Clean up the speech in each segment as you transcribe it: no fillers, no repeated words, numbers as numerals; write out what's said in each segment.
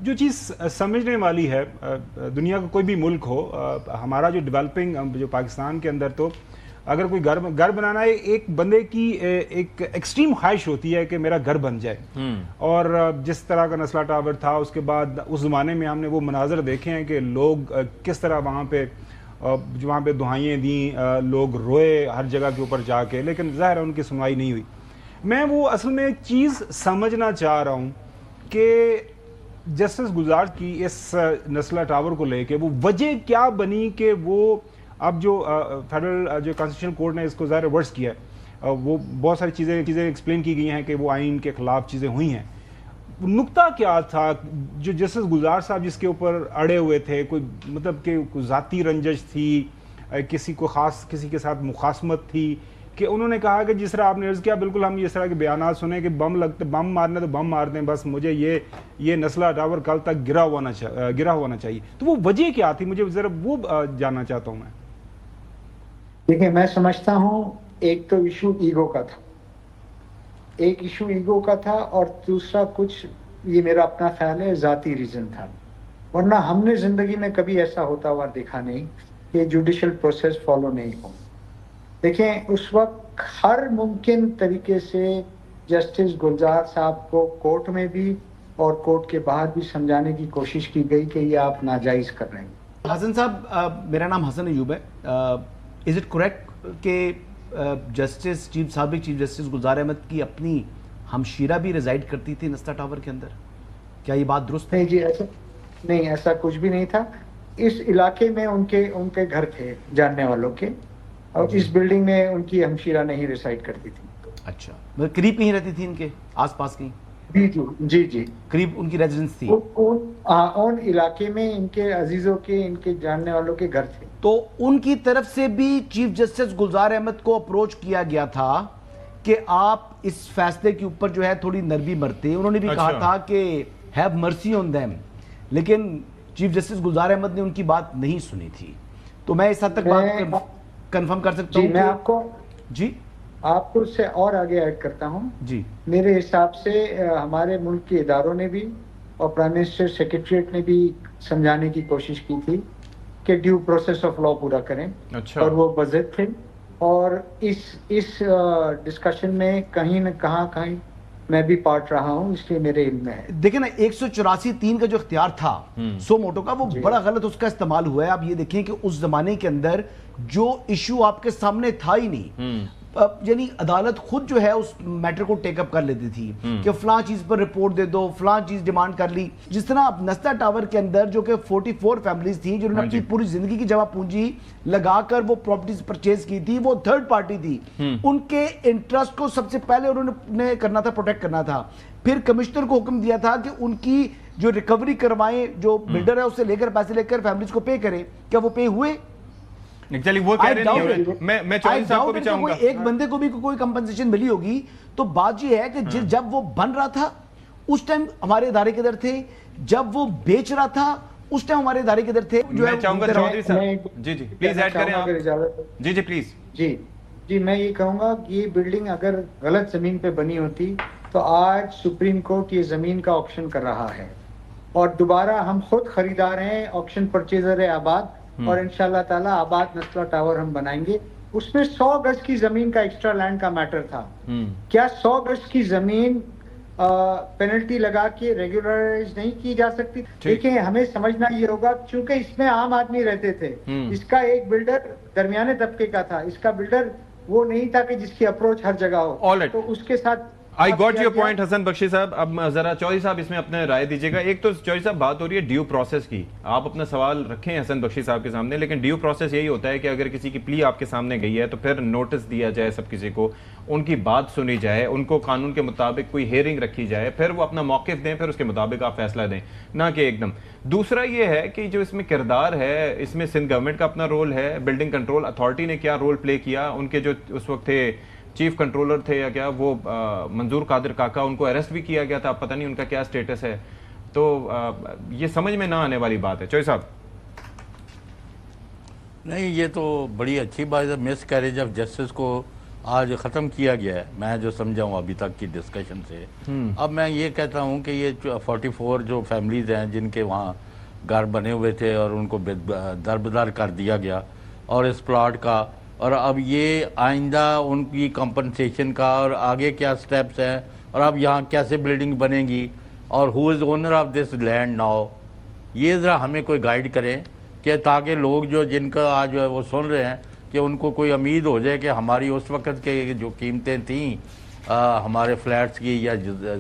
جو چیز سمجھنے والی ہے، دنیا کا کوئی بھی ملک ہو، ہمارا جو ڈیولپنگ جو پاکستان کے اندر، تو اگر کوئی گھر بنانا ہے، ایک بندے کی ایک ایکسٹریم خواہش ہوتی ہے کہ میرا گھر بن جائے. اور جس طرح کا نسلہ ٹاور تھا، اس کے بعد اس زمانے میں ہم نے وہ مناظر دیکھے ہیں کہ لوگ کس طرح وہاں پہ دعائیں دیں، لوگ روئے ہر جگہ کے اوپر جا کے، لیکن ظاہر ہے ان کی سنوائی نہیں ہوئی. میں وہ اصل میں ایک چیز سمجھنا چاہ رہا ہوں کہ جسٹس گلزار کی اس نسلہ ٹاور کو لے کے وہ وجہ کیا بنی کہ وہ اب جو فیڈرل جو کانسٹیٹیوشن کورٹ نے اس کو ظاہر ورس کیا ہے، وہ بہت ساری چیزیں ایکسپلین کی گئی ہیں کہ وہ آئین کے خلاف چیزیں ہوئی ہیں. نقطہ کیا تھا جو جسٹس گلزار صاحب جس کے اوپر اڑے ہوئے تھے؟ کوئی مطلب کہ کوئی ذاتی رنجش تھی، کسی کو خاص کسی کے ساتھ مخاصمت تھی، کہ انہوں نے کہا کہ جس طرح آپ نے عرض کیا، بالکل ہم اس طرح کے بیانات سنے کہ بم مارنے تو بم مار دیں، بس مجھے یہ نسلہ ٹاور کل تک گرا ہونا چاہیے. تو وہ وجہ کیا تھی؟ مجھے ذرا وہ جاننا چاہتا ہوں میں. دیکھیں، میں سمجھتا ہوں ایک تو ایشو ایگو کا تھا، اور دوسرا کچھ، یہ میرا اپنا خیال ہے، ذاتی ریزن تھا. ورنہ ہم نے زندگی میں کبھی ایسا ہوتا ہوا دیکھا نہیں کہ جوڈیشل پروسیس فالو نہیں ہو. دیکھیں، اس وقت ہر ممکن طریقے سے جسٹس گلزار صاحب کو کورٹ میں بھی اور کورٹ کے باہر بھی سمجھانے کی کوشش کی گئی کہ یہ آپ ناجائز کر رہے ہیں. حسن صاحب، میرا نام حسن ایوب ہے. از اٹ کریکٹ کہ سابق چیف جسٹس گلزار احمد کی اپنی ہمشیرہ بھی ریزائڈ کرتی تھی نسلہ ٹاور کے اندر؟ کیا یہ بات درست ہے؟ نہیں جی، ایسا کچھ بھی نہیں تھا. اس علاقے میں ان کے گھر تھے جاننے والوں کے، اور اس بلڈنگ میں ان کی ہمشیرہ نہیں ریسائڈ کرتی تھی. اچھا، مطلب قریب کہیں رہتی تھی ان کے آس پاس کہیں؟ جی قریب ان کی ریزیڈنس تھی. ان علاقے میں ان کے عزیزوں کے، ان کے جاننے والوں کے گھر تھے. تو ان کی طرف سے بھی چیف جسٹس گلزار احمد کو اپروچ کیا گیا تھا کہ آپ اس فیصلے کے اوپر جو ہے تھوڑی نرمی برتے. انہوں نے بھی کہا تھا کہ ہیو مرسی آن دیم، لیکن چیف جسٹس گلزار احمد نے ان کی بات نہیں سنی تھی. تو میں اس حد تک بات کنفرم کر سکتا ہوں. میں آپ کو اس سے اور آگے ایڈ کرتا ہوں. جی، میرے حساب سے ہمارے ملک کے اداروں نے بھی اور پرائم منسٹر سیکریٹریٹ نے بھی سمجھانے کی کوشش کی تھی کہ ڈیو پروسیس آف لا پورا کریں. اور وہ بضد تھے، اور اس ڈسکشن میں کہیں نہ کہیں میں بھی پارٹ رہا ہوں، اس لیے میرے علم میں ہے. دیکھیں نا، 184(3) کا جو اختیار تھا سو موٹو کا، وہ بڑا غلط اس کا استعمال ہوا ہے. آپ یہ دیکھیں کہ اس زمانے کے اندر جو ایشو آپ کے سامنے تھا ہی نہیں، یعنی عدالت خود جو ہے اس میٹر کو ٹیک اپ کر لیتی تھی کہ فلاں چیز پر رپورٹ دے دو، فلاں چیز ڈیمانڈ کر لی. جس طرح نسلہ ٹاور کے اندر جو کہ 44 فیملیز تھیں جنہوں نے اپنی پوری زندگی کی جمع پونجی لگا کر وہ پراپرٹیز پرچیز کی تھی، وہ تھرڈ پارٹی تھی. ان کے انٹرسٹ کو سب سے پہلے انہوں نے کرنا تھا، پروٹیکٹ کرنا تھا. پھر کمشنر کو حکم دیا تھا کہ ان کی جو ریکوری کروائیں، جو بلڈر ہے اس سے لے کر پیسے لے کر فیملیز کو پے کریں. کیا وہ پے ہوئے؟ وہ کہہ رہے نہیں. میں چوہدری صاحب کو بھی چاہوں گا، ایک بندے کو بھی کوئی کمپنسیشن ملی ہوگی. تو بات یہ ہے کہ جب وہ بن رہا تھا اس ٹائم ہمارے ادارے کے در تھے، جب وہ بیچ رہا تھا اس ٹائم ہمارے ادارے کے در تھے. میں چاہوں گا چوہدری صاحب، جی پلیز ایڈ کریں آپ. جی پلیز. جی میں یہ کہوں گا کہ یہ بلڈنگ اگر غلط زمین پہ بنی ہوتی تو آج سپریم کورٹ یہ زمین کا آکشن کر رہا ہے، اور دوبارہ ہم خود خریدار ہیں، آکشن پرچیزر ہے آباد، اور انشاءاللہ تعالی آباد نسلہ ٹاور ہم بنائیں گے. اس میں 100 گز کی زمین کا ایکسٹرا لینڈ کا میٹر تھا. کیا 100 گز کی زمین پینلٹی لگا کے ریگولرائز نہیں کی جا سکتی؟ دیکھیں، ہمیں سمجھنا یہ ہوگا، چونکہ اس میں عام آدمی رہتے تھے. اس کا ایک بلڈر درمیانے طبقے کا تھا، اس کا بلڈر وہ نہیں تھا کہ جس کی اپروچ ہر جگہ ہو. تو اس کے ساتھ I got your point حسن بخشی صاحب. اب ذرا چوہدری صاحب اس میں اپنے رائے دیجیے گا. ایک تو چوہدری صاحب بات ہو رہی ہے ڈیو پروسیس کی، آپ اپنا سوال رکھیں حسن بخشی صاحب کے سامنے، لیکن ڈیو پروسیس یہی ہوتا ہے کہ اگر کسی کی پلی آپ کے سامنے گئی ہے تو پھر نوٹس دیا جائے سب کسی کو، ان کی بات سنی جائے، ان کو قانون کے مطابق کوئی ہیئرنگ رکھی جائے، پھر وہ اپنا موقف دیں، پھر اس کے مطابق آپ فیصلہ دیں، نہ کہ ایک دم. دوسرا یہ ہے کہ جو اس میں کردار ہے، اس میں سندھ گورنمنٹ کا اپنا رول ہے، بلڈنگ کنٹرول اتھارٹی نے کیا رول پلے کیا، ان کے جو اس وقت تھے چیف کنٹرولر تھے یا کیا، وہ منظور قادر کاکا، ان کو اریسٹ بھی کیا گیا تھا، پتہ نہیں ان کا کیا سٹیٹس ہے. تو یہ سمجھ میں نہ آنے والی بات ہے. چوہدری صاحب. نہیں، یہ تو بڑی اچھی بات ہے. مس کیریج آف جسٹس کو آج ختم کیا گیا ہے، میں جو سمجھا ہوں ابھی تک کی ڈسکشن سے. اب میں یہ کہتا ہوں کہ یہ 44 جو فیملیز ہیں جن کے وہاں گھر بنے ہوئے تھے اور ان کو دربدر کر دیا گیا اور اس پلاٹ کا، اور اب یہ آئندہ ان کی کمپنسیشن کا اور آگے کیا سٹیپس ہیں اور اب یہاں کیسے بلڈنگ بنے گی اور who is owner of this land now, یہ ذرا ہمیں کوئی گائیڈ کریں کہ تاکہ لوگ جو جن کا آج وہ سن رہے ہیں کہ ان کو کوئی امید ہو جائے کہ ہماری اس وقت کے جو قیمتیں تھیں ہمارے فلیٹس کی یا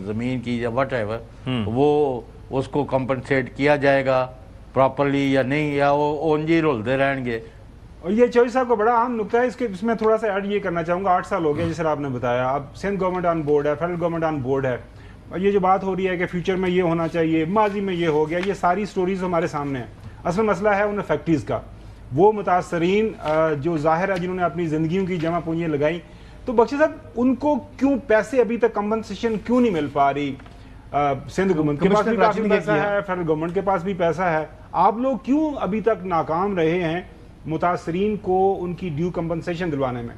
زمین کی یا وٹ ایور، وہ اس کو کمپنسیٹ کیا جائے گا پراپرلی یا نہیں، یا وہ اونجی رولتے رہیں گے. اور یہ چوہدری صاحب کا بڑا اہم نقطہ ہے، اس میں تھوڑا سا ایڈ یہ کرنا چاہوں گا. 8 سال ہو گیا جس طرح آپ نے بتایا، اب سندھ گورنمنٹ آن بورڈ ہے، فیڈرل گورنمنٹ آن بورڈ ہے، اور یہ جو بات ہو رہی ہے کہ فیوچر میں یہ ہونا چاہیے، ماضی میں یہ ہو گیا، یہ ساری سٹوریز ہمارے سامنے ہیں. اصل مسئلہ ہے ان فیکٹریز کا. وہ متاثرین جو ظاہر ہے جنہوں نے اپنی زندگیوں کی جمع پونجیاں لگائیں، تو بخشی صاحب ان کو کیوں پیسے ابھی تک کمپنسیشن کیوں نہیں مل پا رہی؟ سندھ گورنمنٹ کے پاس بھی کافی پیسہ ہے، فیڈرل گورنمنٹ کے پاس بھی پیسہ ہے، آپ لوگ کیوں ابھی تک ناکام رہے ہیں متاثرین کو ان کی ڈیو کمپنسیشن دلوانے میں؟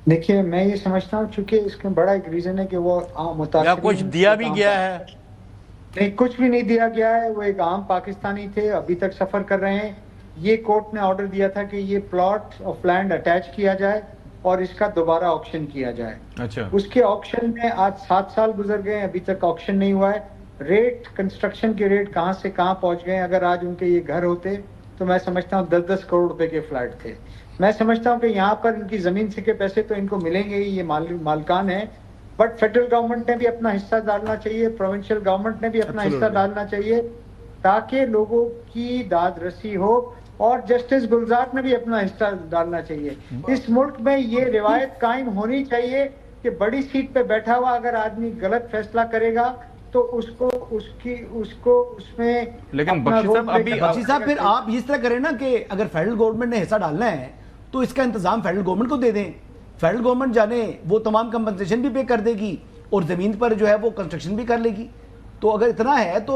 دیکھیے میں یہ سمجھتا ہوں چونکہ اس کا بڑا ایک ریزن ہے کہ وہ متاثرین یا کچھ دیا بھی گیا ہے؟ نہیں، کچھ بھی نہیں دیا گیا ہے. وہ ایک عام پاکستانی تھے، ابھی تک سفر کر رہے ہیں. یہ کورٹ نے آرڈر دیا تھا کہ یہ پلاٹ آف لینڈ اٹیچ کیا جائے اور اس کا دوبارہ آکشن کیا جائے. اچھا، اس کے آکشن میں آج 7 سال گزر گئے، ابھی تک آکشن نہیں ہوا ہے. ریٹ کنسٹرکشن کے ریٹ کہاں سے کہاں پہنچ گئے. اگر آج ان کے یہ گھر ہوتے تو میں سمجھتا ہوں 10-10 کروڑ روپے کے فلیٹ تھے. میں سمجھتا ہوں کہ یہاں پر ان کی زمین سے کے پیسے تو ان کو ملیں گے ہی، یہ مالکان ہیں، بٹ فیڈرل گورنمنٹ نے بھی اپنا حصہ ڈالنا چاہیے، پروونشل گورنمنٹ نے بھی اپنا حصہ ڈالنا چاہیے تاکہ لوگوں کی داد رسی ہو، اور جسٹس گلزار نے بھی اپنا حصہ ڈالنا چاہیے. اس ملک میں یہ روایت قائم ہونی چاہیے کہ بڑی سیٹ پہ بیٹھا ہوا اگر آدمی غلط فیصلہ کرے گا تو اس میں لیکن بخشی صاحب بخشی صاحب پھر آپ اس طرح کریں نا کہ اگر فیڈرل گورنمنٹ نے حصہ ڈالنا ہے تو اس کا انتظام فیڈرل گورنمنٹ کو دے دیں. فیڈرل گورنمنٹ جانے وہ تمام کمپنسیشن بھی پے کر دے گی اور زمین پر جو ہے وہ کنسٹرکشن بھی کر لے گی. تو اگر اتنا ہے تو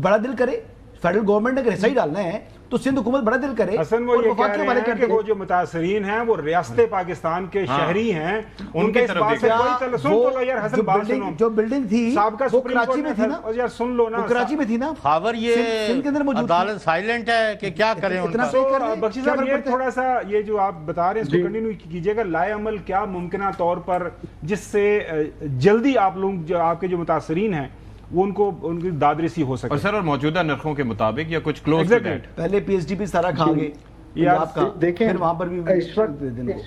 بڑا دل کرے. فیڈرل گورنمنٹ نے اگر حصہ ہی ڈالنا ہے تو سندھ حکومت بڑا دل کرے. حسن وہ یہ کہہ رہے ہیں کہ وہ جو متاثرین ہیں وہ ریاست پاکستان کے شہری ہیں، ان کے اس بات سے کوئی تعلق. سن تو لو یار حسن، بات سنو. جو بلڈنگ تھی وہ کراچی میں تھی نا، یار سن لو نا، وہ کراچی میں تھی نا. خاور سندھ کے اندر یہ موجود عدالت سائلنٹ ہے کہ کیا کریں ان کا. بخشی صاحب یہ تھوڑا سا یہ جو آپ بتا رہے ہیں اس کو کنٹینیو کیجئے گا. لائے عمل کیا ممکنہ طور پر جس سے جلدی آپ لوگ جو آپ کے جو متاثرین ہیں وہ ان کی دادرسی ہو سکے. اور سر اور موجودہ نرخوں کے مطابق یا کچھ کلوز ٹو دیٹ؟ پہلے پی ایچ ڈی پہ سارا کھا گئے آپ کا. دیکھیں پھر وہاں پر بھی اس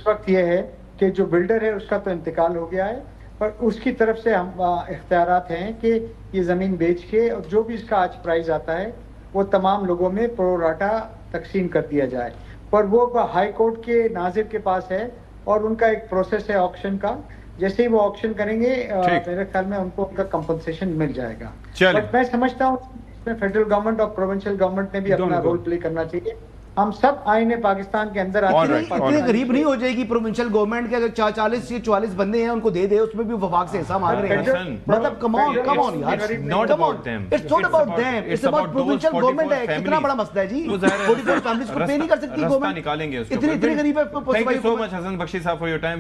وقت یہ ہے کہ جو بلڈر ہے اس کا تو انتقال ہو گیا ہے، پر اس کی طرف سے ہم اختیارات ہیں کہ یہ زمین بیچ کے اور جو بھی اس کا آج پرائز آتا ہے وہ تمام لوگوں میں پرو راٹا تقسیم کر دیا جائے. پر وہ ہائی کورٹ کے ناظر کے پاس ہے اور ان کا ایک پروسیس ہے آکشن کا. جیسے ہی وہ آکشن کریں گے میرے خیال میں ان کو ان کا کمپنسیشن مل جائے گا. بٹ میں سمجھتا ہوں اس میں فیڈرل گورنمنٹ اور پروونشل گورنمنٹ نے بھی اپنا رول پلے کرنا چاہیے. ہم سب آئین پاکستان کے اندر اتنے غریب نہیں ہو جائے گی پروونشل گورنمنٹ کے. اگر 40 یا 44 بندے ہیں ان کو دے دے، اس میں بھی وفاق سے حصہ مانگ رہے ہیں. مطلب کم آن یار، not about them. It's not about them, it's about provincial government ہے. کتنا بڑا مسئلہ ہے جی. 44 فیملیز کو پے نہیں کر سکتی گورنمنٹ. نکالیں گے اس کو. اتنی غریب ہے. Thank you so much حسن بخشی صاحب for your time.